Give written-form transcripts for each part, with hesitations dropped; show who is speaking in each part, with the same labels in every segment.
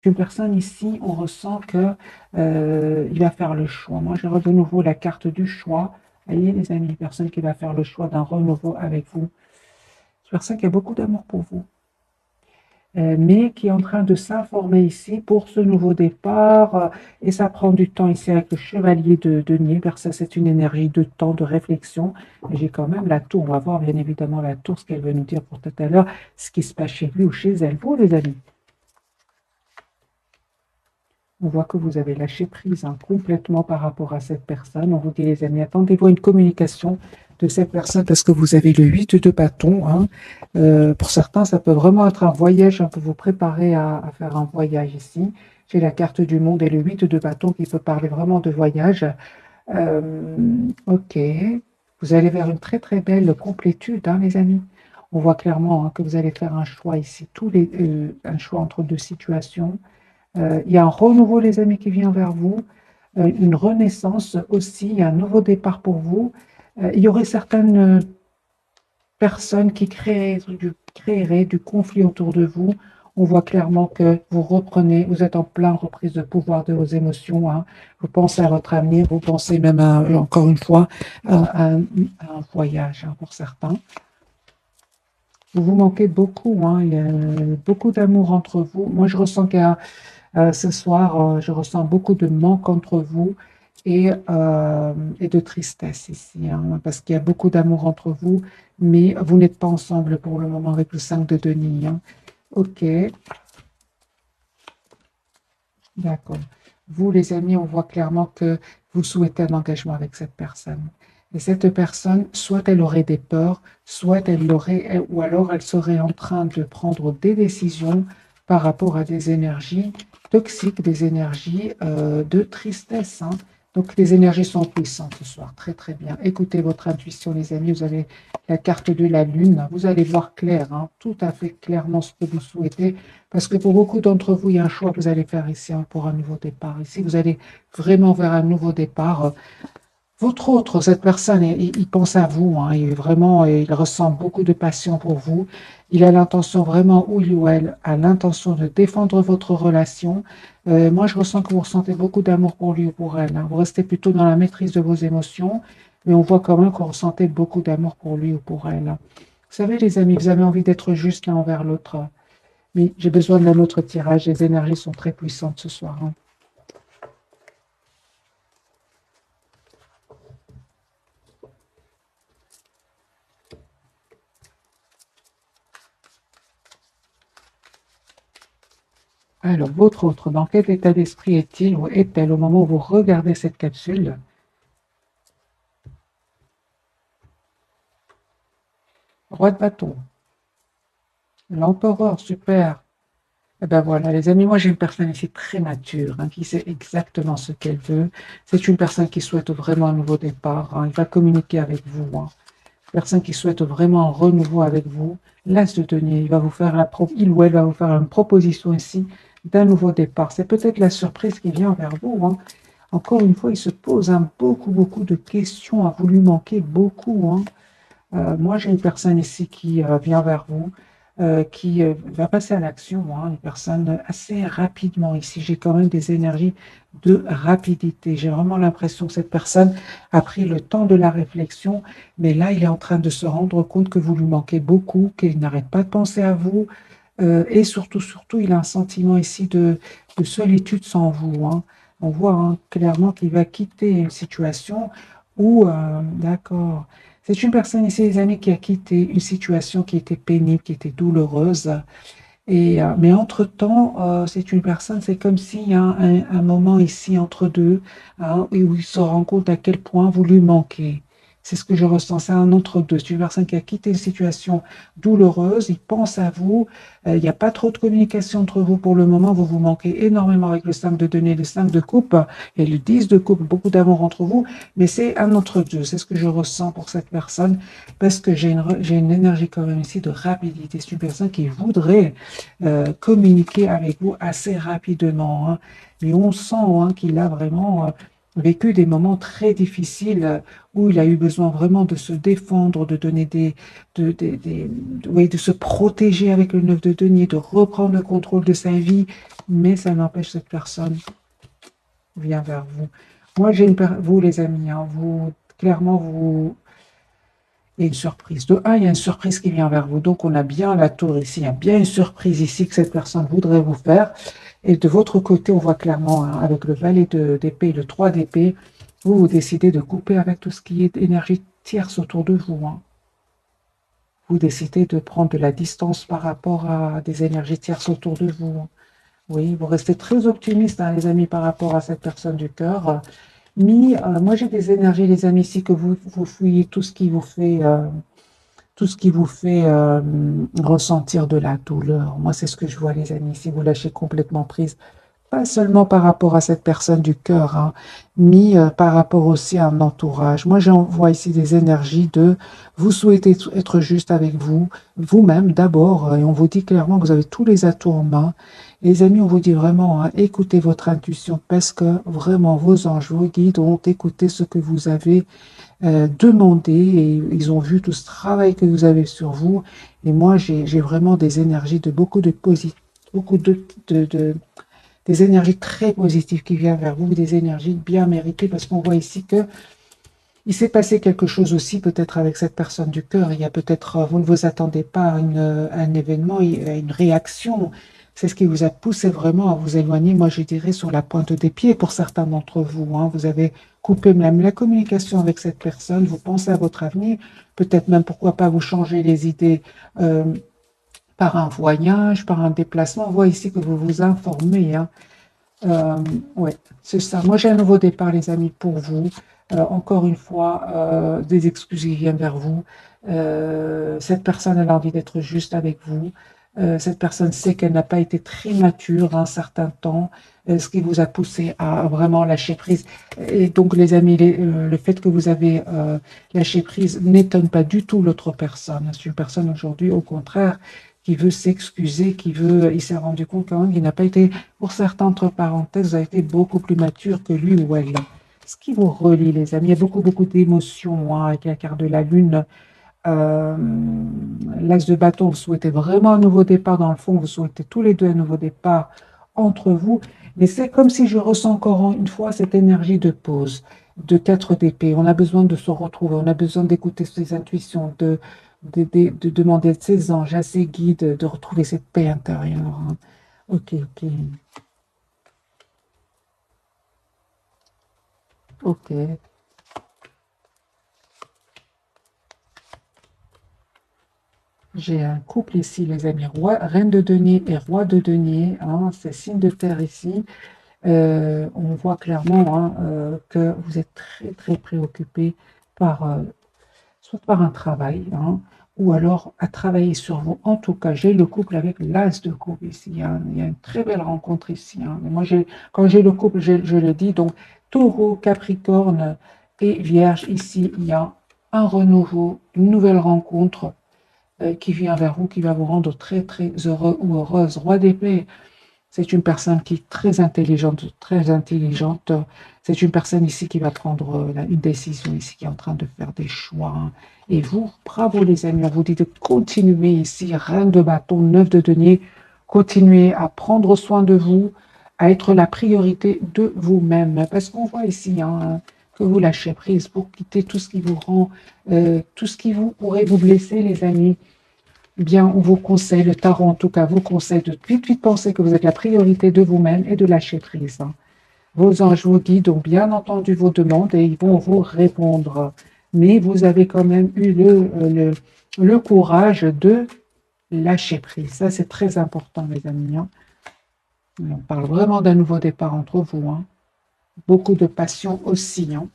Speaker 1: Une personne ici, on ressent que il va faire le choix. Moi, je de nouveau la carte du choix. Voyez, les amis, une personne qui va faire le choix d'un renouveau avec vous. Une personne qui a beaucoup d'amour pour vous, mais qui est en train de s'informer ici pour ce nouveau départ. Et ça prend du temps ici avec le chevalier de denier, car ça, c'est une énergie de temps, de réflexion. Et j'ai quand même la tour. On va voir bien évidemment la tour, ce qu'elle veut nous dire pour tout à l'heure, ce qui se passe chez lui ou chez elle. Vous, les amis. On voit que vous avez lâché prise complètement par rapport à cette personne. On vous dit, les amis, attendez-vous à une communication de cette personne parce que vous avez le 8 de bâton. Hein. Pour certains, ça peut vraiment être un voyage. On peut vous préparer à faire un voyage ici. J'ai la carte du monde et le 8 de bâton qui peut parler vraiment de voyage. Euh, ok. Vous allez vers une très très belle complétude, hein, les amis. On voit clairement hein, que vous allez faire un choix ici, un choix entre deux situations. Il y a un renouveau, les amis, qui vient vers vous, une renaissance aussi, un nouveau départ pour vous. Il y aurait certaines personnes qui créeraient du conflit autour de vous. On voit clairement que vous reprenez, vous êtes en pleine reprise de pouvoir de vos émotions. Hein. Vous pensez à votre avenir, vous pensez même, encore une fois, à un voyage hein, pour certains. Vous vous manquez beaucoup, hein. Il y a beaucoup d'amour entre vous. Moi, je ressens qu'il y a ce soir, je ressens beaucoup de manque entre vous et de tristesse ici, hein, parce qu'il y a beaucoup d'amour entre vous, mais vous n'êtes pas ensemble pour le moment avec le 5 de denier. Hein. Ok, d'accord. Vous, les amis, on voit clairement que vous souhaitez un engagement avec cette personne. Et cette personne, soit elle aurait des peurs, soit ou alors elle serait en train de prendre des décisions par rapport à des énergies toxiques, des énergies de tristesse. Hein. Donc les énergies sont puissantes ce soir. Très très bien. Écoutez votre intuition, les amis. Vous avez la carte de la lune. Vous allez voir clair, hein, tout à fait clairement ce que vous souhaitez. Parce que pour beaucoup d'entre vous, il y a un choix que vous allez faire ici hein, pour un nouveau départ. Ici, vous allez vraiment vers un nouveau départ. Votre autre, cette personne, il pense à vous, hein, il ressent beaucoup de passion pour vous. Il a l'intention vraiment, ou il ou elle a l'intention de défendre votre relation. Moi, je ressens que vous ressentez beaucoup d'amour pour lui ou pour elle. Hein. Vous restez plutôt dans la maîtrise de vos émotions, mais on voit quand même que vous ressentez beaucoup d'amour pour lui ou pour elle. Hein. Vous savez, les amis, vous avez envie d'être juste l'un envers l'autre. Oui, j'ai besoin d'un autre tirage. Les énergies sont très puissantes ce soir. Hein. Alors, votre autre, dans quel état d'esprit est-il ou est-elle au moment où vous regardez cette capsule? Roi de bâton, l'empereur, super. Eh ben voilà, les amis, moi j'ai une personne ici très mature, hein, qui sait exactement ce qu'elle veut. C'est une personne qui souhaite vraiment un nouveau départ. Hein. Il va communiquer avec vous. Hein. Personne qui souhaite vraiment un renouveau avec vous. L'as de denier, il ou elle va vous faire une proposition ici d'un nouveau départ. C'est peut-être la surprise qui vient vers vous. Hein. Encore une fois, il se pose hein, beaucoup de questions. Vous lui manquez beaucoup. Hein. Moi, j'ai une personne ici qui vient vers vous, qui va passer à l'action, hein, une personne assez rapidement. Ici, j'ai quand même des énergies de rapidité. J'ai vraiment l'impression que cette personne a pris le temps de la réflexion, mais là, il est en train de se rendre compte que vous lui manquez beaucoup, qu'il n'arrête pas de penser à vous, et surtout, il a un sentiment ici de solitude sans vous. Hein. On voit hein, clairement qu'il va quitter une situation où, d'accord, c'est une personne ici, les amis, qui a quitté une situation qui était pénible, qui était douloureuse. Mais entre-temps, c'est une personne, c'est comme s'il y a un moment ici entre deux, hein, où il se rend compte à quel point vous lui manquez. C'est ce que je ressens, c'est un entre-deux. C'est une personne qui a quitté une situation douloureuse, il pense à vous, il n'y a pas trop de communication entre vous pour le moment, vous vous manquez énormément avec le 5 de denier, le 5 de coupe et le 10 de coupe, beaucoup d'amour entre vous, mais c'est un entre-deux, c'est ce que je ressens pour cette personne, parce que j'ai une énergie quand même ici de rapidité. C'est une personne qui voudrait communiquer avec vous assez rapidement. Hein. Et on sent hein, qu'il a vraiment vécu des moments très difficiles où il a eu besoin vraiment de se défendre, de donner oui, de se protéger avec le 9 de denier, de reprendre le contrôle de sa vie, mais ça n'empêche cette personne vient vers vous. Moi, vous les amis, hein, vous, clairement, il y a une surprise. De un, il y a une surprise qui vient vers vous. Donc, on a bien la tour ici. Il y a bien une surprise ici que cette personne voudrait vous faire. Et de votre côté, on voit clairement, hein, avec le valet d'épée et le 3 d'épée, vous décidez de couper avec tout ce qui est énergie tierce autour de vous. Hein. Vous décidez de prendre de la distance par rapport à des énergies tierces autour de vous. Hein. Oui, vous restez très optimiste, hein, les amis, par rapport à cette personne du cœur. Mais moi, j'ai des énergies, les amis, ici, que vous fouillez tout ce qui vous fait... tout ce qui vous fait ressentir de la douleur. Moi, c'est ce que je vois, les amis. Si vous lâchez complètement prise, pas seulement par rapport à cette personne du cœur, hein, mais par rapport aussi à un entourage. Moi, j'envoie ici des énergies de vous souhaitez être juste avec vous, vous-même d'abord, et on vous dit clairement que vous avez tous les atouts en main. Et les amis, on vous dit vraiment, hein, écoutez votre intuition, parce que vraiment, vos anges, vos guides ont écouté ce que vous avez demandé et ils ont vu tout ce travail que vous avez sur vous. Et moi, j'ai vraiment des énergies de beaucoup des énergies très positives qui viennent vers vous, des énergies bien méritées, parce qu'on voit ici que il s'est passé quelque chose aussi peut-être avec cette personne du cœur. Il y a peut-être, vous ne vous attendez pas à un événement, à une réaction. C'est ce qui vous a poussé vraiment à vous éloigner, moi je dirais, sur la pointe des pieds pour certains d'entre vous. Hein. Vous avez coupé même la communication avec cette personne, vous pensez à votre avenir, peut-être même pourquoi pas vous changer les idées par un voyage, par un déplacement. On voit ici que vous vous informez. Hein. Ouais, c'est ça. Moi, j'ai un nouveau départ, les amis, pour vous. Encore une fois, des excuses qui viennent vers vous. Cette personne, elle a envie d'être juste avec vous. Cette personne sait qu'elle n'a pas été très mature un certain temps, ce qui vous a poussé à vraiment lâcher prise. Et donc, les amis, le fait que vous avez lâché prise n'étonne pas du tout l'autre personne. C'est une personne aujourd'hui, au contraire, qui veut s'excuser, il s'est rendu compte quand même qu'il n'a pas été, pour certains, entre parenthèses, a été beaucoup plus mature que lui ou elle. Ce qui vous relie, les amis, il y a beaucoup d'émotions, hein, avec la carte de la lune. Euh, L'as de bâton, vous souhaitez vraiment un nouveau départ dans le fond, vous souhaitez tous les deux un nouveau départ entre vous, mais c'est comme si je ressens encore une fois cette énergie de pause, de 4 d'épée. On a besoin de se retrouver, on a besoin d'écouter ses intuitions, de demander à ses anges, à ses guides, de retrouver cette paix intérieure. Hein. Ok, ok, ok. J'ai un couple ici, les amis, reine de denier et roi de denier, hein, c'est signe de terre ici. On voit clairement hein, que vous êtes très préoccupé par, soit par un travail, hein, ou alors à travailler sur vous. En tout cas, j'ai le couple avec l'as de coupe ici. Hein. Il y a une très belle rencontre ici. Hein. Moi, quand j'ai le couple, je le dis, donc taureau, capricorne et vierge, ici, il y a un renouveau, une nouvelle rencontre qui vient vers vous, qui va vous rendre très heureux ou heureuse. Roi d'épée, c'est une personne qui est très intelligente, très intelligente. C'est une personne ici qui va prendre une décision ici, qui est en train de faire des choix. Hein. Et vous, bravo les amis, on vous dit de continuer ici, reine de bâton, 9 de denier, continuez à prendre soin de vous, à être la priorité de vous-même. Parce qu'on voit ici hein, que vous lâchez prise pour quitter tout ce qui vous rend, tout ce qui vous pourrait vous blesser les amis. Bien, on vous conseille, le tarot en tout cas vous conseille de tout de suite penser que vous êtes la priorité de vous-même et de lâcher prise. Hein. Vos anges vous guident, ont bien entendu vos demandes et ils vont vous répondre. Mais vous avez quand même eu le courage de lâcher prise. Ça, c'est très important, les amis. Hein. On parle vraiment d'un nouveau départ entre vous. Hein. Beaucoup de passion aussi. Hein.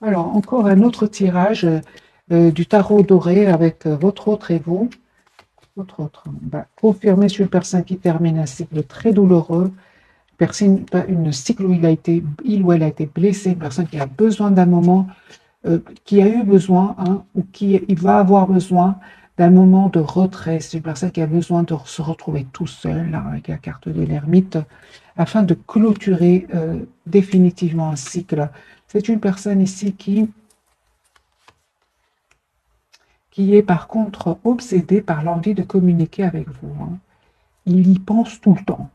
Speaker 1: Alors, encore un autre tirage du tarot doré avec votre autre et vous. Votre autre, confirmer sur une personne qui termine un cycle très douloureux, une cycle où il ou elle a été blessé, une personne qui a besoin d'un moment, qui a eu besoin, hein, ou qui il va avoir besoin d'un moment de retrait. C'est une personne qui a besoin de se retrouver tout seul, là, avec la carte de l'ermite, afin de clôturer définitivement un cycle. C'est une personne ici qui est par contre obsédée par l'envie de communiquer avec vous. Hein. Il y pense tout le temps.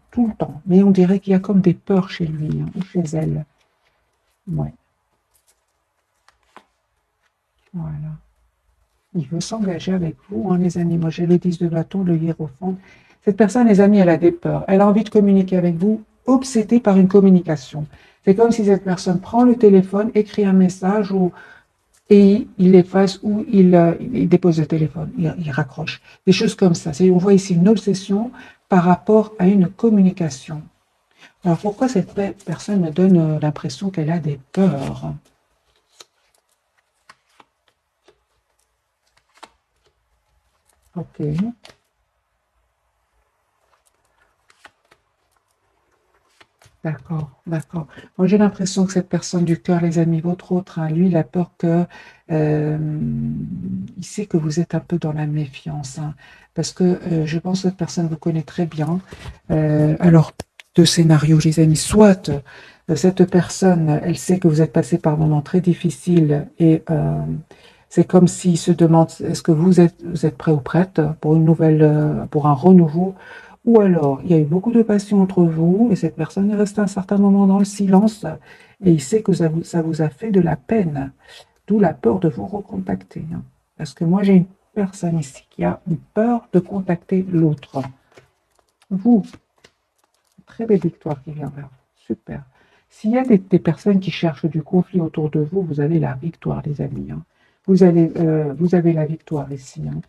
Speaker 1: Mais on dirait qu'il y a comme des peurs chez lui, hein, ou chez elle. Ouais, voilà. Il veut s'engager avec vous, hein, les amis. Moi, j'ai le 10 de bâton, le hiérophante. Cette personne, les amis, elle a des peurs. Elle a envie de communiquer avec vous, obsédée par une communication. C'est comme si cette personne prend le téléphone, écrit un message et il efface ou il dépose le téléphone, il raccroche. Des choses comme ça. On voit ici une obsession par rapport à une communication. Alors, pourquoi cette personne me donne l'impression qu'elle a des peurs? Ok. D'accord, d'accord. Moi, j'ai l'impression que cette personne du cœur, les amis, votre autre, hein, lui, il a peur que, euh, il sait que vous êtes un peu dans la méfiance, hein, parce que je pense que cette personne vous connaît très bien. Alors, deux scénarios, les amis. Soit cette personne, elle sait que vous êtes passé par un moment très difficile et c'est comme s'il se demande est-ce que vous êtes prêt ou prête pour une nouvelle, pour un renouveau. Ou alors, il y a eu beaucoup de passion entre vous et cette personne est restée un certain moment dans le silence et il sait que ça vous a fait de la peine, d'où la peur de vous recontacter. Hein. Parce que moi, j'ai une personne ici qui a une peur de contacter l'autre. Vous, très belle victoire qui vient vers vous. Super. S'il y a des personnes qui cherchent du conflit autour de vous, vous avez la victoire, les amis. Hein. Vous avez la victoire ici. Hein.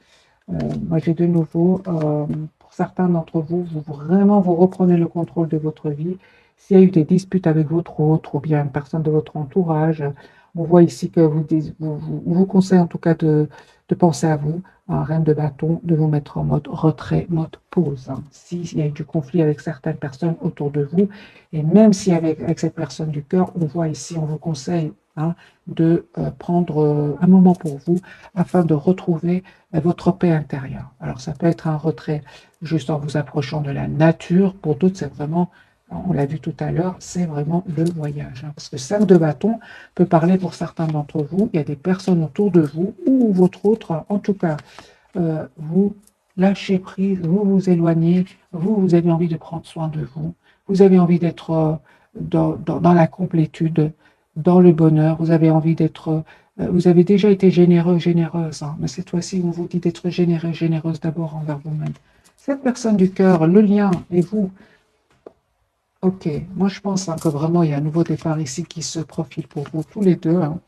Speaker 1: Moi, j'ai de nouveau, pour certains d'entre vous, vraiment, vous reprenez le contrôle de votre vie. S'il y a eu des disputes avec votre autre ou bien une personne de votre entourage, on voit ici que vous conseille en tout cas de penser à vous, un reine de bâton, de vous mettre en mode retrait, mode pause. Hein. S'il y a eu du conflit avec certaines personnes autour de vous, et même si avec cette personne du cœur, on voit ici, on vous conseille hein, de prendre un moment pour vous afin de retrouver votre paix intérieure. Alors, ça peut être un retrait juste en vous approchant de la nature. Pour d'autres, c'est vraiment, on l'a vu tout à l'heure, c'est vraiment le voyage. Hein, parce que 5 de bâton peut parler pour certains d'entre vous. Il y a des personnes autour de vous ou votre autre, en tout cas, vous lâchez prise, vous vous éloignez, vous avez envie de prendre soin de vous. Vous avez envie d'être dans la complétude, dans le bonheur. Vous avez envie d'être vous avez déjà été généreux, généreuse, hein, mais cette fois-ci, on vous dit d'être généreux, généreuse d'abord envers vous-même. Cette personne du cœur, le lien et vous, ok, moi je pense hein, que vraiment il y a un nouveau départ ici qui se profile pour vous tous les deux. Hein.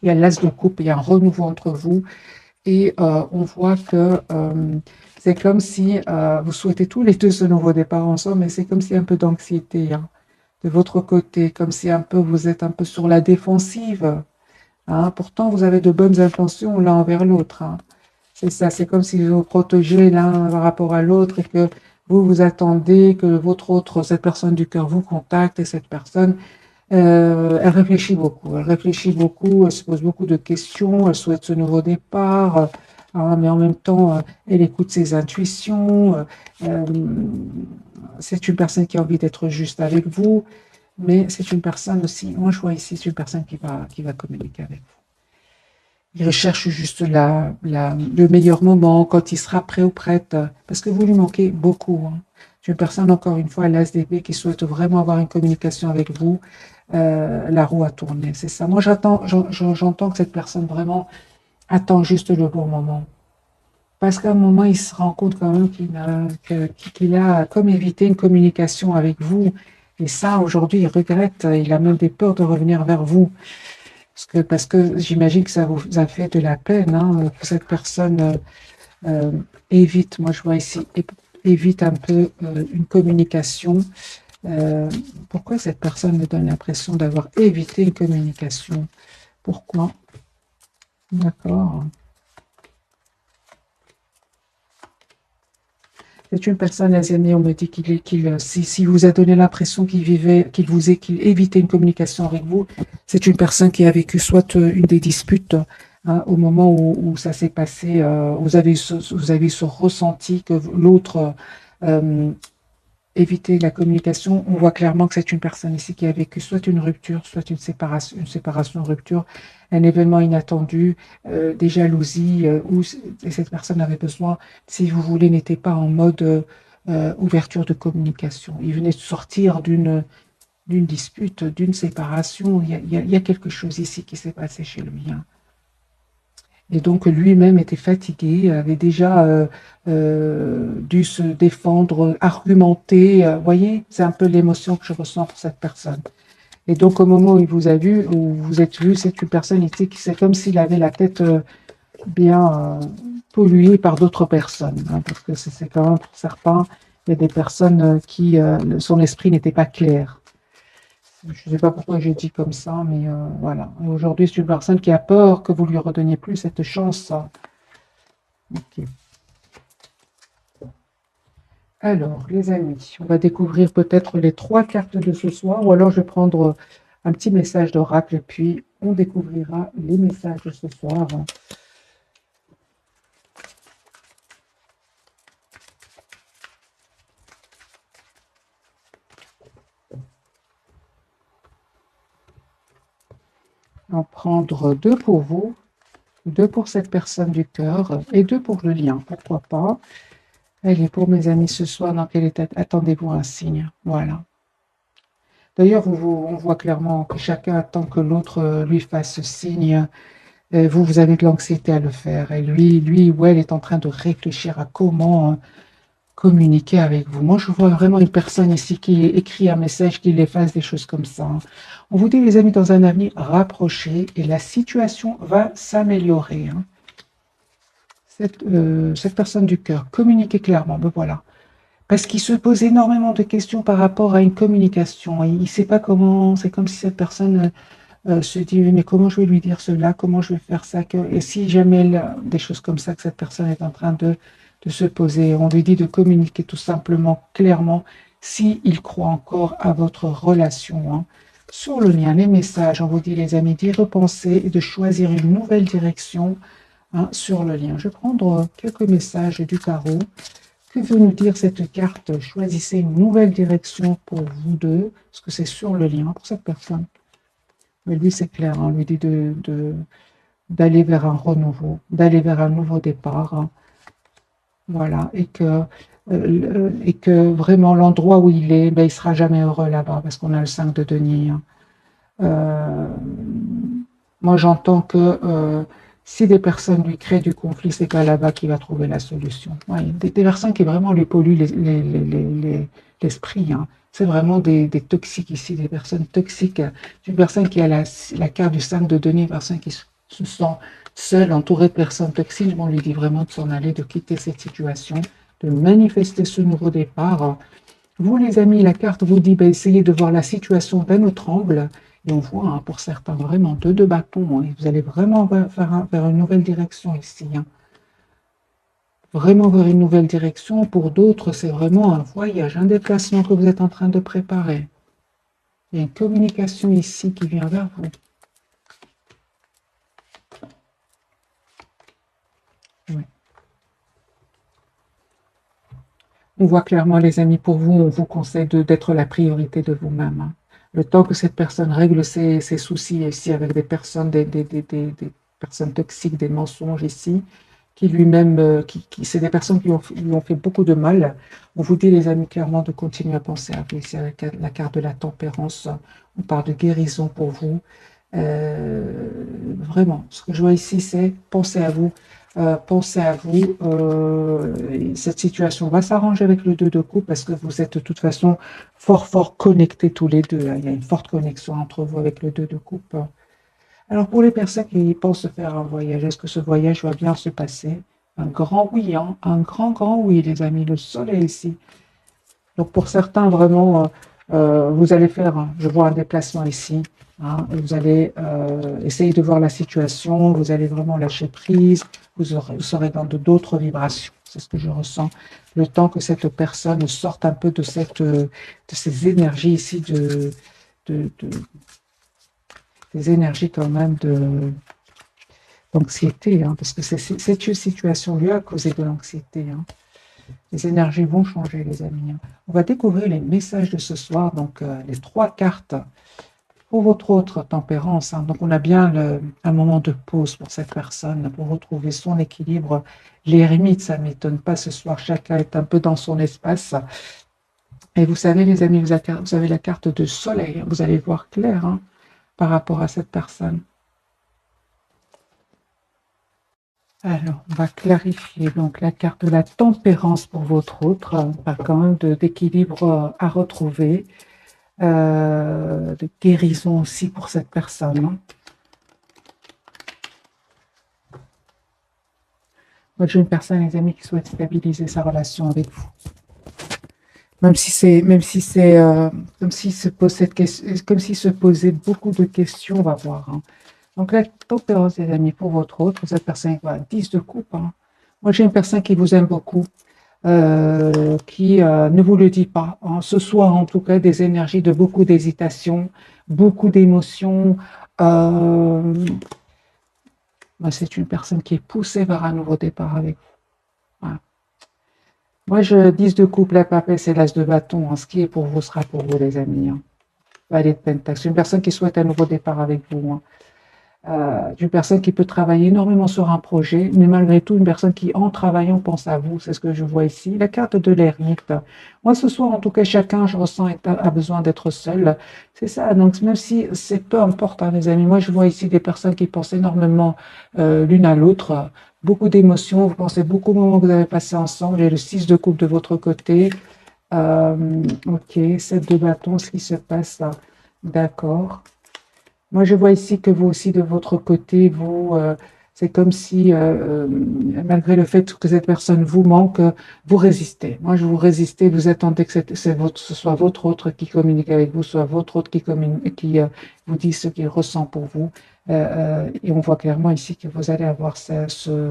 Speaker 1: Il y a l'as de coupe, il y a un renouveau entre vous et on voit que c'est comme si vous souhaitez tous les deux ce nouveau départ ensemble, mais c'est comme si un peu d'anxiété hein, de votre côté, comme si un peu vous êtes un peu sur la défensive. Hein, pourtant, vous avez de bonnes intentions l'un envers l'autre. Hein. C'est ça, c'est comme si vous vous protégez l'un par rapport à l'autre et que vous attendez que votre autre, cette personne du cœur vous contacte et cette personne, elle réfléchit beaucoup. Elle réfléchit beaucoup, elle se pose beaucoup de questions, elle souhaite ce nouveau départ, hein, mais en même temps, elle écoute ses intuitions. C'est une personne qui a envie d'être juste avec vous, mais c'est une personne aussi, moi je vois ici, c'est une personne qui va communiquer avec vous. Il recherche juste le meilleur moment, quand il sera prêt ou prête, parce que vous lui manquez beaucoup. Hein. C'est une personne, encore une fois, à l'ASDB, qui souhaite vraiment avoir une communication avec vous. La roue a tourné, c'est ça. Moi, j'entends que cette personne vraiment attend juste le bon moment. Parce qu'à un moment, il se rend compte quand même qu'il a comme évité une communication avec vous. Et ça, aujourd'hui, il regrette, il a même des peurs de revenir vers vous. Parce que j'imagine que ça vous a fait de la peine, hein, que cette personne évite, moi je vois ici, évite un peu une communication. Euh, Pourquoi cette personne me donne l'impression d'avoir évité une communication? Pourquoi? D'accord. C'est une personne, les amis, on me dit si vous a donné l'impression qu'il évitait une communication avec vous, c'est une personne qui a vécu soit une des disputes hein, au moment où ça s'est passé, vous avez ce ressenti que l'autre éviter la communication. On voit clairement que c'est une personne ici qui a vécu soit une rupture, soit une séparation, rupture, un événement inattendu, des jalousies, où cette personne avait besoin, si vous voulez, n'était pas en mode ouverture de communication. Il venait de sortir d'une dispute, d'une séparation. Il y a quelque chose ici qui s'est passé chez lui, hein. Et donc lui-même était fatigué, avait déjà dû se défendre, argumenter. Vous voyez, c'est un peu l'émotion que je ressens pour cette personne. Et donc au moment où il vous a vu, où vous êtes vu, c'est une personne ici qui c'est comme s'il avait la tête bien polluée par d'autres personnes, hein, parce que c'est quand même pour certains, il y a des personnes qui son esprit n'était pas clair. Je ne sais pas pourquoi j'ai dit comme ça, mais voilà. Aujourd'hui, c'est une personne qui a peur que vous lui redonniez plus cette chance. Ok. Alors, les amis, on va découvrir peut-être les 3 cartes de ce soir, ou alors je vais prendre un petit message d'oracle et puis on découvrira les messages de ce soir. On va prendre 2 pour vous, 2 pour cette personne du cœur et 2 pour le lien, pourquoi pas. Allez, pour mes amis ce soir, dans quel état attendez-vous un signe? Voilà. D'ailleurs, on voit clairement que chacun attend que l'autre lui fasse signe. Vous avez de l'anxiété à le faire. Et lui ou elle est en train de réfléchir à comment communiquer avec vous. Moi, je vois vraiment une personne ici qui écrit un message, qui l'efface, des choses comme ça. On vous dit, les amis, dans un avenir rapproché, et la situation va s'améliorer. Hein. Cette personne du cœur, communiquez clairement, ben voilà. Parce qu'il se pose énormément de questions par rapport à une communication. Il ne sait pas comment, c'est comme si cette personne se dit, mais comment je vais lui dire cela, comment je vais faire ça, et si jamais des choses comme ça que cette personne est en train de se poser, on lui dit de communiquer tout simplement, clairement, s'il croit encore à votre relation. Hein. Sur le lien, les messages, on vous dit les amis, d'y repenser et de choisir une nouvelle direction, hein, sur le lien. Je vais prendre quelques messages du tarot. Que veut nous dire cette carte? Choisissez une nouvelle direction pour vous deux, parce que c'est sur le lien pour cette personne. Mais lui, c'est clair, hein, on lui dit d'aller vers un renouveau, d'aller vers un nouveau départ. Hein. Voilà, et que vraiment l'endroit où il est, ben, il ne sera jamais heureux là-bas, parce qu'on a le 5 de denier. Hein. Moi, j'entends que si des personnes lui créent du conflit, c'est pas là-bas qu'il va trouver la solution. Ouais, des personnes qui vraiment lui polluent l'esprit. Hein. C'est vraiment des toxiques ici, des personnes toxiques. Une personne qui a la carte du 5 de denier, une personne qui se sent seule, entourée de personnes toxiques, on lui dit vraiment de s'en aller, de quitter cette situation, de manifester ce nouveau départ. Vous, les amis, la carte vous dit, ben, essayez de voir la situation d'un autre angle. Et on voit, hein, pour certains, vraiment deux bâtons. Hein, et vous allez vraiment vers une nouvelle direction ici. Hein. Vraiment vers une nouvelle direction. Pour d'autres, c'est vraiment un voyage, un déplacement que vous êtes en train de préparer. Il y a une communication ici qui vient vers vous. Oui. On voit clairement, les amis, pour vous, on vous conseille d'être la priorité de vous-même. Hein. Le temps que cette personne règle ses soucis ici avec des personnes, des personnes toxiques, des mensonges ici, qui lui-même, c'est des personnes qui lui ont fait beaucoup de mal. On vous dit, les amis, clairement, de continuer à penser à vous. Ici, avec la carte de la tempérance, on parle de guérison pour vous. Vraiment, ce que je vois ici, c'est penser à vous. Pensez à vous. Cette situation va s'arranger avec le 2 de coupe parce que vous êtes de toute façon fort connectés tous les deux. Hein. Il y a une forte connexion entre vous avec le 2 de coupe. Alors pour les personnes qui pensent faire un voyage, est-ce que ce voyage va bien se passer? Un grand oui, hein, un grand oui, les amis. Le soleil ici. Donc pour certains, vraiment, vous allez faire, je vois un déplacement ici, hein, et vous allez essayer de voir la situation, vous allez vraiment lâcher prise, vous serez dans d'autres vibrations. C'est ce que je ressens. Le temps que cette personne sorte un peu de ces énergies ici, des énergies quand même d'anxiété, parce que cette situation lui a causé de l'anxiété. Les énergies vont changer, les amis. On va découvrir les messages de ce soir, donc les 3 cartes pour votre autre tempérance. Donc on a bien un moment de pause pour cette personne, pour retrouver son équilibre. L'ermite, ça ne m'étonne pas ce soir, chacun est un peu dans son espace. Et vous savez, les amis, vous avez la carte de soleil, vous allez voir clair par rapport à cette personne. Alors, on va clarifier donc la carte de la tempérance pour votre autre, pas quand même d'équilibre à retrouver, de guérison aussi pour cette personne. Moi, j'ai une personne, les amis, qui souhaite stabiliser sa relation avec vous. Même si c'est comme s'il se pose cette question, comme s'il se posait beaucoup de questions, on va voir. Donc la tempérance, les amis, pour votre autre, cette personne, 10 de coupe. Moi, j'ai une personne qui vous aime beaucoup, qui ne vous le dit pas. Ce soir, en tout cas, des énergies de beaucoup d'hésitation, beaucoup d'émotions. C'est une personne qui est poussée vers un nouveau départ avec vous. Voilà. Moi, je dis de couple, la papesse c'est l'as de bâton. Ce qui est pour vous sera pour vous, les amis. Valet de Pentacle. C'est une personne qui souhaite un nouveau départ avec vous. Une personne qui peut travailler énormément sur un projet, mais malgré tout, une personne qui, en travaillant, pense à vous. C'est ce que je vois ici. La carte de l'ermite. Moi, ce soir, en tout cas, chacun, je ressens, a besoin d'être seul. C'est ça. Donc, même si c'est peu importe, les amis. Moi, je vois ici des personnes qui pensent énormément l'une à l'autre. Beaucoup d'émotions. Vous pensez beaucoup au moment que vous avez passé ensemble. J'ai le 6 de coupe de votre côté. Ok, 7 de bâton, ce qui se passe là. D'accord. Moi, je vois ici que vous aussi, de votre côté, c'est comme si, malgré le fait que cette personne vous manque, vous résistez. Moi, je vous résistez, vous attendez que ce soit votre autre qui communique avec vous, soit votre autre qui vous dit ce qu'il ressent pour vous. Et on voit clairement ici que vous allez avoir ce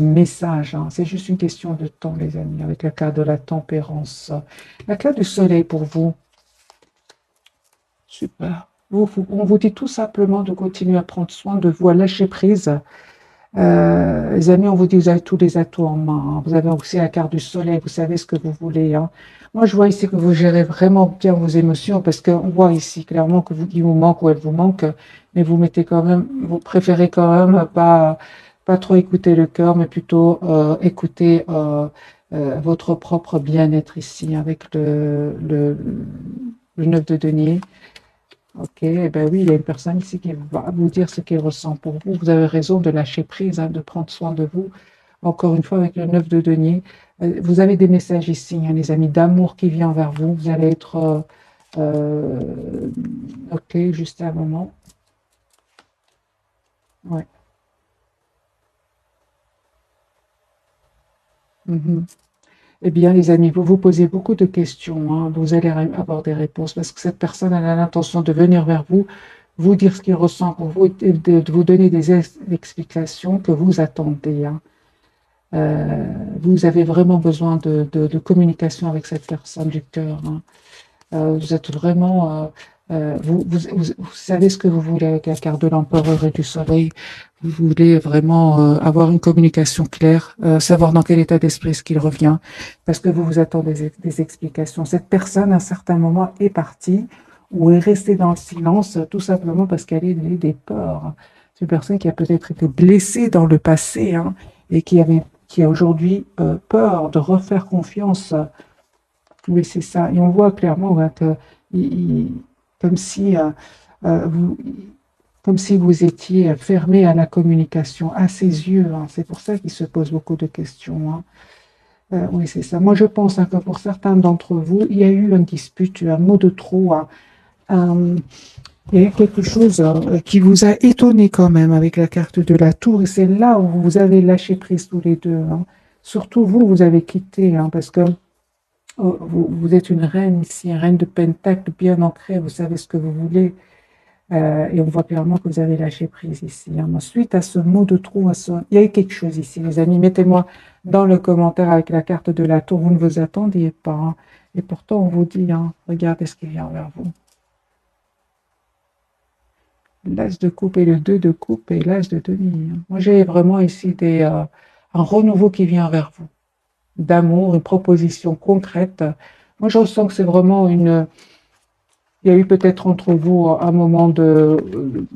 Speaker 1: message. C'est juste une question de temps, les amis, avec la carte de la tempérance. La carte du soleil pour vous. Super. On vous dit tout simplement de continuer à prendre soin de vous, à lâcher prise. Les amis, on vous dit, vous avez tous les atouts en main. Vous avez aussi la carte du soleil, vous savez ce que vous voulez. Moi, je vois ici que vous gérez vraiment bien vos émotions parce qu'on voit ici clairement que il vous manque ou elle vous manque, mais vous mettez quand même, vous préférez quand même pas trop écouter le cœur, mais plutôt écouter votre propre bien-être ici avec le 9 de denier. Ok, eh ben oui, il y a une personne ici qui va vous dire ce qu'il ressent pour vous. Vous avez raison de lâcher prise, de prendre soin de vous. Encore une fois, avec le 9 de denier, vous avez des messages ici, les amis, d'amour qui vient vers vous. Vous allez être... ok, juste un moment. Ouais. Eh bien, les amis, vous vous posez beaucoup de questions. Vous allez avoir des réponses parce que cette personne elle a l'intention de venir vers vous, vous dire ce qu'il ressent pour vous et de vous donner des explications que vous attendez. Vous avez vraiment besoin de communication avec cette personne du cœur. Vous êtes vraiment... vous savez ce que vous voulez avec la carte de l'empereur et du soleil. Vous voulez vraiment avoir une communication claire, savoir dans quel état d'esprit est-ce qu'il revient, parce que vous vous attendez des explications. Cette personne, à un certain moment, est partie ou est restée dans le silence, tout simplement parce qu'elle a des peurs. C'est une personne qui a peut-être été blessée dans le passé et qui a aujourd'hui peur de refaire confiance. Oui, c'est ça. Et on voit clairement que, comme si, vous, comme si vous étiez fermé à la communication, à ses yeux. C'est pour ça qu'il se pose beaucoup de questions. Oui, c'est ça. Moi, je pense que pour certains d'entre vous, il y a eu une dispute, un mot de trop. Il y a eu quelque chose qui vous a étonné quand même avec la carte de la tour. Et c'est là où vous avez lâché prise tous les deux. Surtout vous, vous avez quitté, parce que vous êtes une reine ici, une reine de Pentacle bien ancrée, vous savez ce que vous voulez. Et on voit clairement que vous avez lâché prise ici. Suite à ce mot de trop, il y a eu quelque chose ici, les amis. Mettez-moi dans le commentaire avec la carte de la tour, vous ne vous attendiez pas. Et pourtant, on vous dit, regardez ce qui vient vers vous. l'as de coupe et le 2 de coupe et l'as de denier. Moi, j'ai vraiment ici un renouveau qui vient vers vous, d'amour, une proposition concrète. Moi, je ressens que c'est vraiment une... Il y a eu peut-être entre vous un moment de...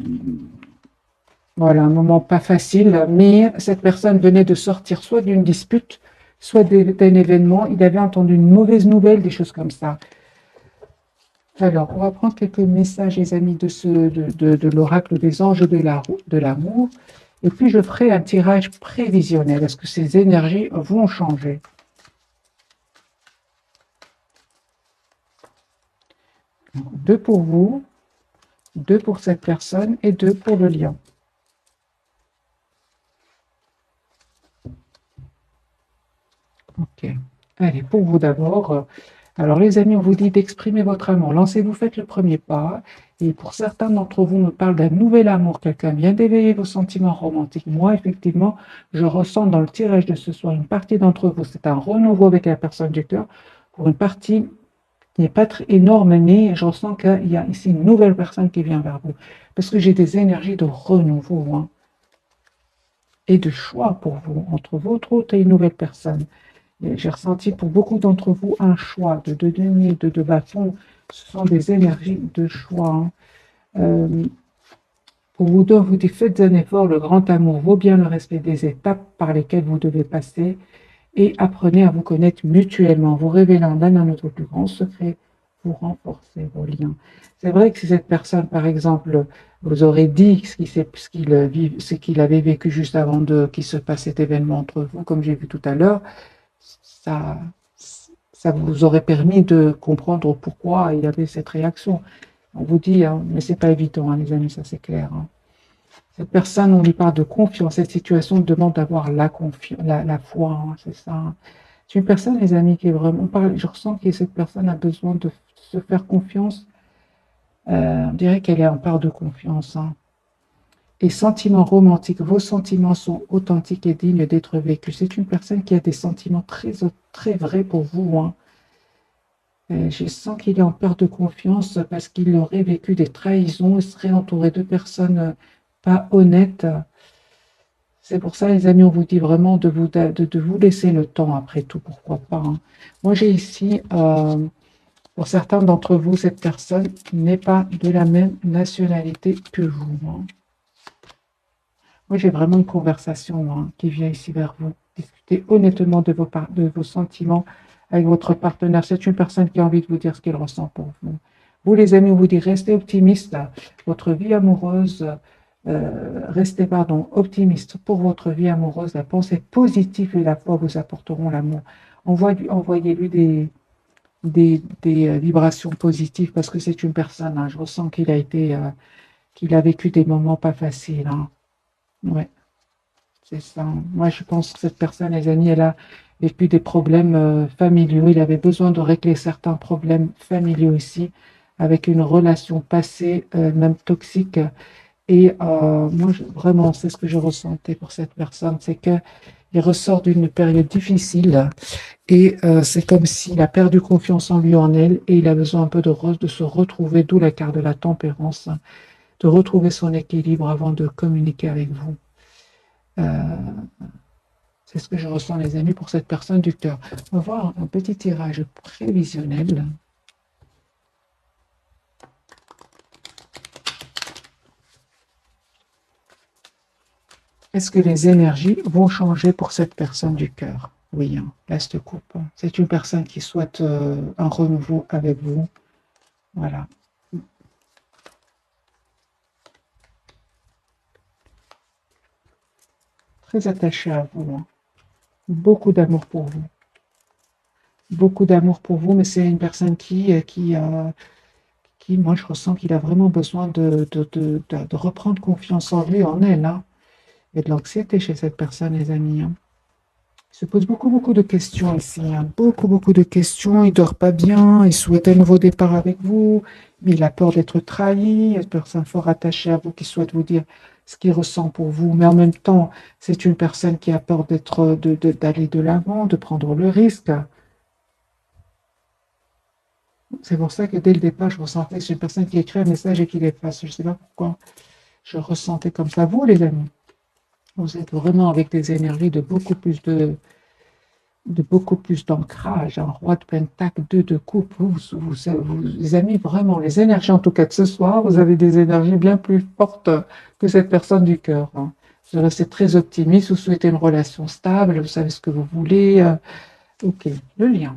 Speaker 1: Voilà, un moment pas facile, mais cette personne venait de sortir soit d'une dispute, soit d'un événement. Il avait entendu une mauvaise nouvelle, des choses comme ça. Alors, on va prendre quelques messages, les amis, de l'oracle des anges de l'amour. Et puis, je ferai un tirage prévisionnel. Est-ce que ces énergies vont changer? Donc, 2 pour vous, 2 pour cette personne et 2 pour le lion. Ok. Allez, pour vous d'abord. Alors, les amis, on vous dit d'exprimer votre amour. Lancez-vous, faites le premier pas. Et pour certains d'entre vous, me parle d'un nouvel amour. Quelqu'un vient d'éveiller vos sentiments romantiques. Moi, effectivement, je ressens dans le tirage de ce soir, une partie d'entre vous, c'est un renouveau avec la personne du cœur. Pour une partie qui n'est pas très énorme, mais je ressens qu'il y a ici une nouvelle personne qui vient vers vous. Parce que j'ai des énergies de renouveau, hein, et de choix pour vous, entre votre hôte et une nouvelle personne. J'ai ressenti pour beaucoup d'entre vous un choix de denier, de bâton. Ce sont des énergies de choix, hein. Pour vous deux, vous dites, faites un effort, le grand amour vaut bien le respect des étapes par lesquelles vous devez passer et apprenez à vous connaître mutuellement, vous révélant l'un à notre plus grand secret, vous renforcez vos liens. C'est vrai que si cette personne, par exemple, vous aurait dit ce qu'il avait vécu juste avant qu'il se passe cet événement entre vous, comme j'ai vu tout à l'heure, ça, ça vous aurait permis de comprendre pourquoi il y avait cette réaction. On vous dit, hein, mais c'est pas évident, hein, les amis, ça c'est clair, hein. Cette personne, on lui parle de confiance. Cette situation demande d'avoir la confiance, la foi, hein, c'est ça, hein. C'est une personne, les amis, qui est vraiment... je ressens que cette personne a besoin de se faire confiance. On dirait qu'elle est en part de confiance, hein. Et sentiments romantiques, vos sentiments sont authentiques et dignes d'être vécus. C'est une personne qui a des sentiments très, très vrais pour vous, hein. Je sens qu'il est en perte de confiance parce qu'il aurait vécu des trahisons et serait entouré de personnes pas honnêtes. C'est pour ça, les amis, on vous dit vraiment de vous laisser le temps après tout, pourquoi pas, hein. Moi, j'ai ici, pour certains d'entre vous, cette personne n'est pas de la même nationalité que vous, hein. Moi, j'ai vraiment une conversation, hein, qui vient ici vers vous. Discutez honnêtement de vos sentiments avec votre partenaire. C'est une personne qui a envie de vous dire ce qu'elle ressent pour vous. Vous, les amis, on vous dit restez optimistes. Votre vie amoureuse, restez, pardon, optimiste pour votre vie amoureuse. La pensée positive et la foi vous apporteront l'amour. Envoyez-lui des vibrations positives parce que c'est une personne, hein, je ressens qu'il a vécu des moments pas faciles, hein. Ouais. C'est ça. Moi, je pense que cette personne, les amis, elle a vécu des problèmes familiaux. Il avait besoin de régler certains problèmes familiaux ici, avec une relation passée, même toxique. Et moi, vraiment, c'est ce que je ressentais pour cette personne, c'est qu'il ressort d'une période difficile et c'est comme s'il a perdu confiance en lui, en elle, et il a besoin un peu de se retrouver, d'où la carte de la tempérance, hein, de retrouver son équilibre avant de communiquer avec vous. C'est ce que je ressens, les amis, pour cette personne du cœur. On va voir un petit tirage prévisionnel. Est-ce que les énergies vont changer pour cette personne du cœur? Oui, hein, l'as de coupe. C'est une personne qui souhaite un renouveau avec vous. Voilà. Très attaché à vous, hein. Beaucoup d'amour pour vous. Beaucoup d'amour pour vous, mais c'est une personne qui, moi, je ressens qu'il a vraiment besoin de reprendre confiance en lui, en elle, hein. Il y a de l'anxiété chez cette personne, les amis, hein. Il se pose beaucoup de questions ici, hein. Beaucoup de questions. Il dort pas bien. Il souhaite un nouveau départ avec vous, mais il a peur d'être trahi. Il y a une personne fort attachée à vous qui souhaite vous dire ce qu'il ressent pour vous. Mais en même temps, c'est une personne qui a peur d'aller de l'avant, de prendre le risque. C'est pour ça que dès le départ, je ressentais que c'est une personne qui écrit un message et qui l'efface. Je ne sais pas pourquoi. Je ressentais comme ça. Vous, les amis, vous êtes vraiment avec des énergies de beaucoup plus d'ancrage. Un roi de pentacle, deux de coupe. Les amis, vraiment, les énergies en tout cas de ce soir, vous avez des énergies bien plus fortes que cette personne du cœur. Hein. Vous restez très optimiste, vous souhaitez une relation stable, vous savez ce que vous voulez. Ok, le lien.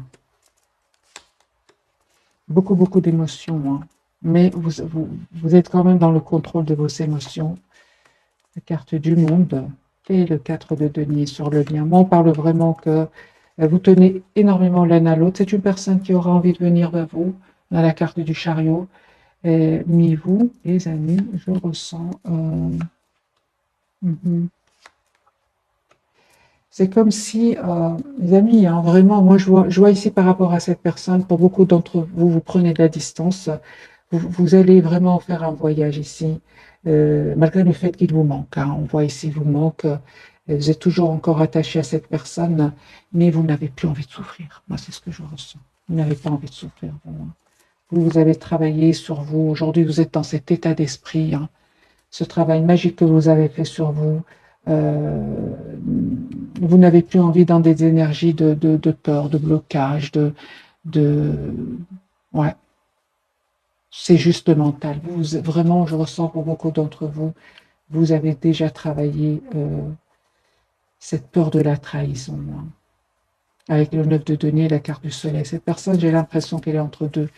Speaker 1: Beaucoup, beaucoup d'émotions. Hein. Mais vous êtes quand même dans le contrôle de vos émotions. La carte du monde et le 4 de denier sur le lien. Moi, on parle vraiment que vous tenez énormément l'un à l'autre. C'est une personne qui aura envie de venir vers vous dans la carte du chariot. Mais vous, les amis, je ressens... C'est comme si, les amis, hein, vraiment, moi je vois ici par rapport à cette personne, pour beaucoup d'entre vous, vous prenez de la distance, vous allez vraiment faire un voyage ici, malgré le fait qu'il vous manque. Hein, on voit ici, vous manque, vous êtes toujours encore attaché à cette personne, mais vous n'avez plus envie de souffrir. Moi, c'est ce que je ressens. Vous n'avez pas envie de souffrir. Vous avez travaillé sur vous. Aujourd'hui, vous êtes dans cet état d'esprit. Hein, ce travail magique que vous avez fait sur vous. Vous n'avez plus envie dans des énergies de peur, de blocage, ouais, c'est juste mental. Vraiment, je ressens pour beaucoup d'entre vous, vous avez déjà travaillé cette peur de la trahison. Hein. Avec le 9 de denier et la carte du soleil. Cette personne, j'ai l'impression qu'elle est entre deux.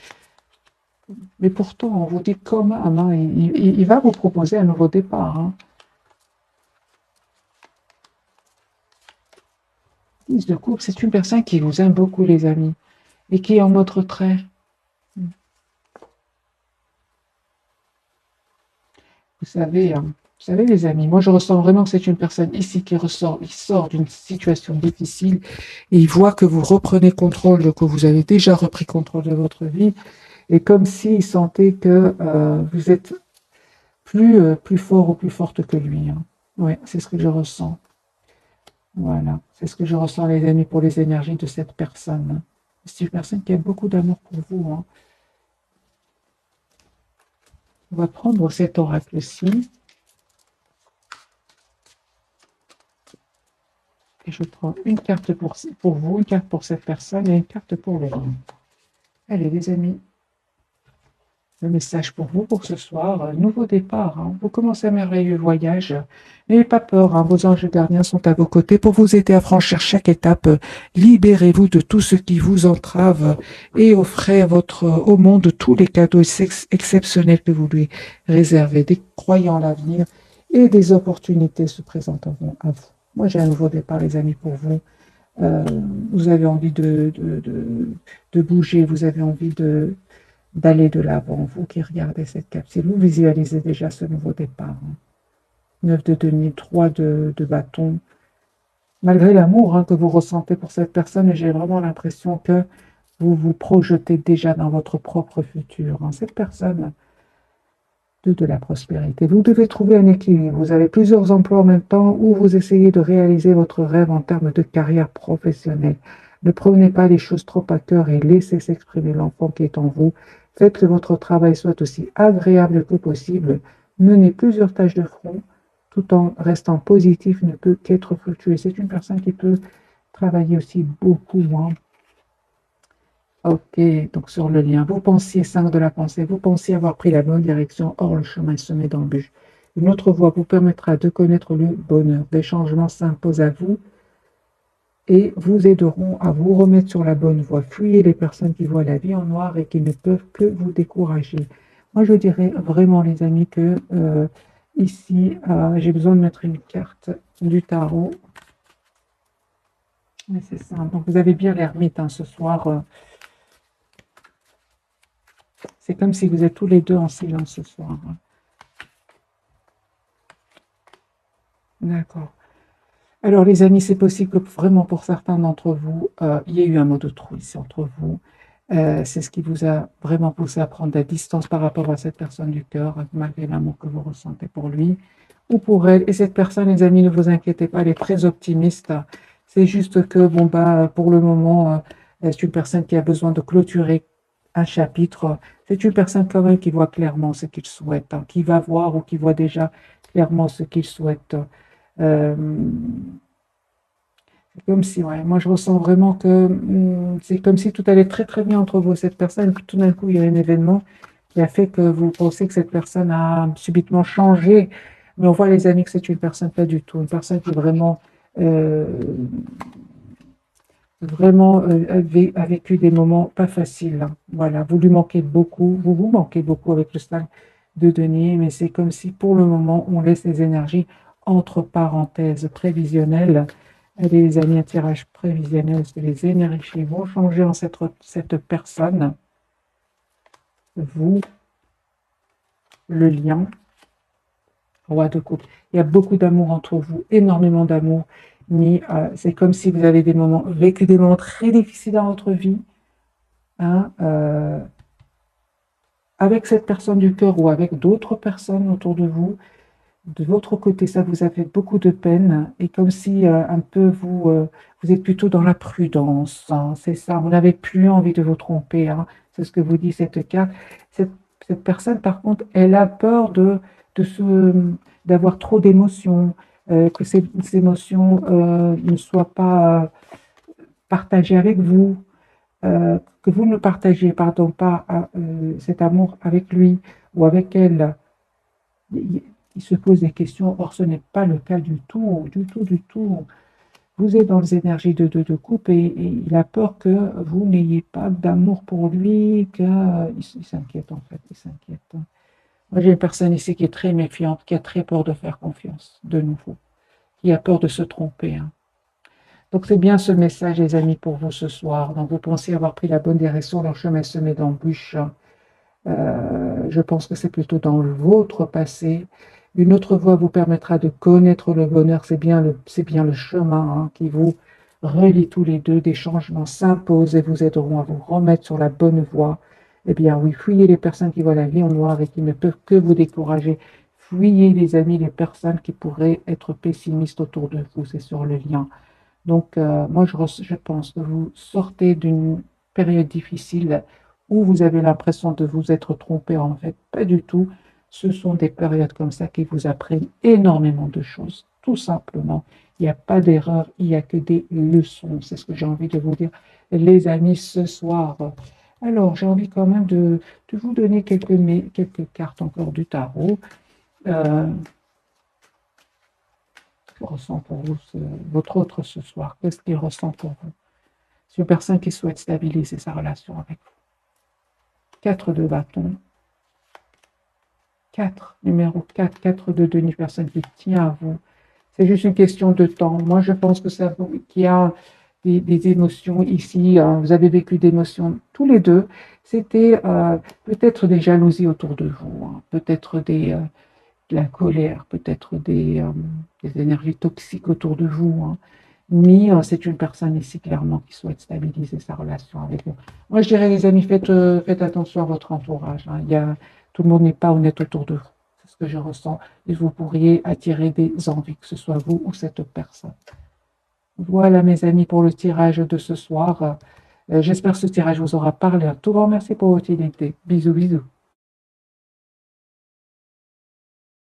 Speaker 1: Mais pourtant, on vous dit comme hein, il va vous proposer un nouveau départ. Hein. 10 de coupe, c'est une personne qui vous aime beaucoup, les amis, et qui est en mode retrait. Vous savez, les amis, moi je ressens vraiment que c'est une personne ici qui sort d'une situation difficile et il voit que vous reprenez contrôle, que vous avez déjà repris contrôle de votre vie, et comme s'il sentait que vous êtes plus fort ou plus forte que lui. Hein. Ouais, c'est ce que je ressens. Voilà, c'est ce que je ressens, les amis, pour les énergies de cette personne. C'est une personne qui a beaucoup d'amour pour vous. Hein. On va prendre cet oracle-ci. Et je prends une carte pour vous, une carte pour cette personne et une carte pour le monde. Allez, les amis, le message pour vous pour ce soir, nouveau départ. Hein. Vous commencez un merveilleux voyage. N'ayez pas peur, hein, vos anges gardiens sont à vos côtés pour vous aider à franchir chaque étape. Libérez-vous de tout ce qui vous entrave et offrez au monde tous les cadeaux exceptionnels que vous lui réservez, des croyants l'avenir et des opportunités se présenteront à vous. Moi, j'ai un nouveau départ, les amis, pour vous. Vous avez envie de bouger, vous avez envie d'aller de l'avant. Vous qui regardez cette capsule, vous visualisez déjà ce nouveau départ. Hein. 9 de denier, 3 de bâton. Malgré l'amour hein, que vous ressentez pour cette personne, j'ai vraiment l'impression que vous vous projetez déjà dans votre propre futur. Hein. Cette personne, de la prospérité. Vous devez trouver un équilibre. Vous avez plusieurs emplois en même temps où vous essayez de réaliser votre rêve en termes de carrière professionnelle. Ne prenez pas les choses trop à cœur et laissez s'exprimer l'enfant qui est en vous. Faites que votre travail soit aussi agréable que possible. Menez plusieurs tâches de front tout en restant positif ne peut qu'être fructueux. C'est une personne qui peut travailler aussi beaucoup moins. Ok, donc sur le lien, vous pensiez 5 de la pensée, vous pensiez avoir pris la bonne direction, or le chemin se met d'embûches. Une autre voie vous permettra de connaître le bonheur. Des changements s'imposent à vous et vous aideront à vous remettre sur la bonne voie. Fuyez les personnes qui voient la vie en noir et qui ne peuvent que vous décourager. Moi, je dirais vraiment, les amis, que ici, j'ai besoin de mettre une carte du tarot. Mais c'est ça. Donc, vous avez bien l'ermite hein, ce soir. C'est comme si vous êtes tous les deux en silence ce soir. D'accord. Alors les amis, c'est possible que vraiment pour certains d'entre vous, il y ait eu un mot de trop ici entre vous. C'est ce qui vous a vraiment poussé à prendre la distance par rapport à cette personne du cœur, malgré l'amour que vous ressentez pour lui ou pour elle. Et cette personne, les amis, ne vous inquiétez pas, elle est très optimiste. C'est juste que, bon, bah, pour le moment, c'est une personne qui a besoin de clôturer un chapitre. C'est une personne quand même qui voit clairement ce qu'il souhaite, hein, qui va voir ou qui voit déjà clairement ce qu'il souhaite. Euh, c'est comme si, ouais, moi je ressens vraiment que c'est comme si tout allait très très bien entre vous et cette personne, et puis tout d'un coup il y a un événement qui a fait que vous pensez que cette personne a subitement changé. Mais on voit les amis que c'est une personne pas du tout, une personne qui vraiment euh, a vécu des moments pas faciles, hein. Voilà, vous lui manquez beaucoup, vous vous manquez beaucoup avec le stade de denier, mais c'est comme si pour le moment on laisse les énergies entre parenthèses prévisionnelles. Allez les amis, un tirage prévisionnel, parce que les énergies vont changer en cette personne, vous, le lien, roi de coupe. Il y a beaucoup d'amour entre vous, énormément d'amour, mais c'est comme si vous avez vécu des moments très difficiles dans votre vie, hein, avec cette personne du cœur ou avec d'autres personnes autour de vous. De votre côté, ça vous a fait beaucoup de peine et comme si un peu vous êtes plutôt dans la prudence, hein, c'est ça, vous n'avez plus envie de vous tromper, hein, c'est ce que vous dit cette carte. Cette, cette personne, par contre, elle a peur de d'avoir trop d'émotions, que ces émotions ne soient pas partagées avec vous, que vous ne partagez, pardon, pas cet amour avec lui ou avec elle. Il se pose des questions, or ce n'est pas le cas du tout, du tout, du tout. Vous êtes dans les énergies de couple et il a peur que vous n'ayez pas d'amour pour lui, qu'il s'inquiète en fait, il s'inquiète. Moi j'ai une personne ici qui est très méfiante, qui a très peur de faire confiance, de nouveau, qui a peur de se tromper, hein. Donc c'est bien ce message les amis pour vous ce soir. Donc vous pensez avoir pris la bonne direction, leur chemin semé d'embûches. Je pense que c'est plutôt dans votre passé. Une autre voie vous permettra de connaître le bonheur. C'est bien le chemin, hein, qui vous relie tous les deux. Des changements s'imposent et vous aideront à vous remettre sur la bonne voie. Eh bien oui, fuyez les personnes qui voient la vie en noir et qui ne peuvent que vous décourager. Fuyez les amis, les personnes qui pourraient être pessimistes autour de vous. C'est sur le lien. Donc, moi, je pense que vous sortez d'une période difficile où vous avez l'impression de vous être trompé. En fait, pas du tout. Ce sont des périodes comme ça qui vous apprennent énormément de choses, tout simplement. Il n'y a pas d'erreur, il n'y a que des leçons. C'est ce que j'ai envie de vous dire, les amis, ce soir. Alors, j'ai envie quand même de vous donner quelques cartes encore du tarot. Euh, Ressent pour vous votre autre ce soir? Qu'est-ce qu'il ressent pour vous? C'est une personne qui souhaite stabiliser sa relation avec vous. 4 de bâton. 4, numéro 4, 4 de denier, une personne qui tient à vous. C'est juste une question de temps. Moi, je pense que ça, qu'il y a des émotions ici. Vous avez vécu d'émotions tous les deux. C'était peut-être des jalousies autour de vous, hein, peut-être de la colère, peut-être des énergies toxiques autour de vous, hein. Mais c'est une personne ici clairement qui souhaite stabiliser sa relation avec vous. Moi, je dirais, les amis, faites attention à votre entourage, hein. Tout le monde n'est pas honnête autour de vous. C'est ce que je ressens. Et vous pourriez attirer des envies, que ce soit vous ou cette personne. Voilà, mes amis, pour le tirage de ce soir. J'espère que ce tirage vous aura parlé. Un tout grand merci pour votre utilité. Bisous, bisous.